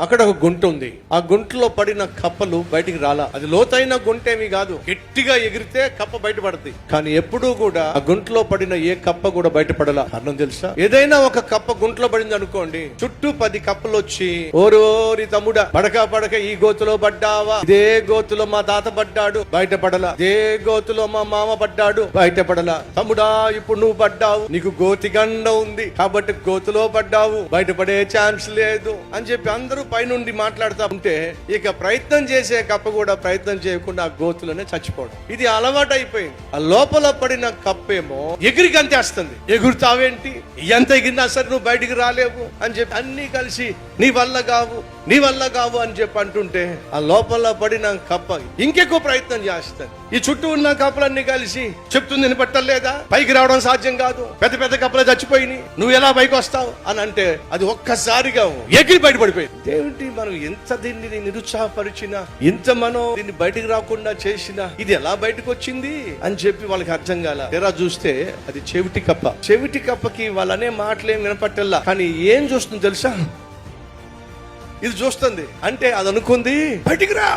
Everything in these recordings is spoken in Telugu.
అక్కడ ఒక గుంట ఉంది. ఆ గుంటలో పడిన కప్పలు బయటికి రాలా. అది లోతైన గుంటేమి కాదు, గట్టిగా ఎగిరితే కప్ప బయటపడుతుంది. కానీ ఎప్పుడూ కూడా ఆ గుంటలో పడిన ఏ కప్ప కూడా బయటపడలా. కారణం తెలుసా? ఏదైనా ఒక కప్ప గుంటలో పడింది అనుకోండి, చుట్టూ 10 కప్పలు వచ్చి ఓరోరి తమ్ముడా, పడక ఈ గోతులో పడ్డావా, ఇదే గోతులో మా తాత పడ్డాడు, బయటపడలా. ఇదే గోతులో మా మామ పడ్డాడు, బయటపడలా. తమ్ముడా, ఇప్పుడు నువ్వు పడ్డావు, నీకు గోతి గండ ఉంది కాబట్టి గోతులో పడ్డావు, బయటపడే ఛాన్స్ లేదు అని చెప్పి అందరూ పైనుండి మాట్లాడుతూ ఉంటే ఇక ప్రయత్నం చేసే కప్ప కూడా ప్రయత్నం చేయకుండా ఆ గోతులోనే చచ్చిపోవడం. ఇది అలవాటు అయిపోయింది. ఆ లోపల పడిన కప్పేమో ఎగిరి గంతేస్తుంది. ఎగురుతావేంటి, ఎంత ఎగిరినా సరే నువ్వు బయటికి రాలేవు అని చెప్పి అన్ని కలిసి నీ వల్ల కావు అని చెప్పి అంటుంటే ఆ లోపల పడిన కప్ప ఇంకెక్కువ ప్రయత్నం చేస్తుంది. ఈ చుట్టూ ఉన్న కప్పలన్నీ కలిసి చెప్తుంది, నేను పట్టలేదా, పైకి రావడం సాధ్యం కాదు, పెద్ద కప్పలే చచ్చిపోయినాయి, నువ్వు ఎలా పైకి వస్తావు అని అంటే అది ఒక్కసారిగా ఎగిరి బయటపడిపోయింది. దేవుడి మనం ఎంత దీన్ని నిరుత్సాహపరిచినా, ఇంత మనం దీన్ని బయటికి రాకుండా చేసినా ఇది ఎలా బయటకు వచ్చింది అని చెప్పి వాళ్ళకి అర్థం కాల. తెరా చూస్తే అది చెవిటి కప్ప. చెవిటి కప్పకి వాళ్ళనే మాటలేం వినపట్టల్లా. కానీ ఏం చూస్తుంది తెలుసా? ఇది చూస్తుంది అంటే అది అనుకుంది, బయటికి రా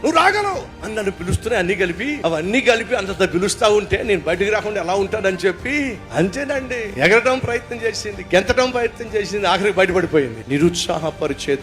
నువ్వు రాగలవు అని నన్ను పిలుస్తున్నాయి. అవన్నీ కలిపి అంత పిలుస్తా ఉంటే నేను బయటికి రాకుండా ఎలా ఉంటానని చెప్పి అంతేనండి ఎగరడం ప్రయత్నం చేసింది, గెంతడం ప్రయత్నం చేసింది, ఆఖరికి బయటపడిపోయింది. నిరుత్సాహపరిచే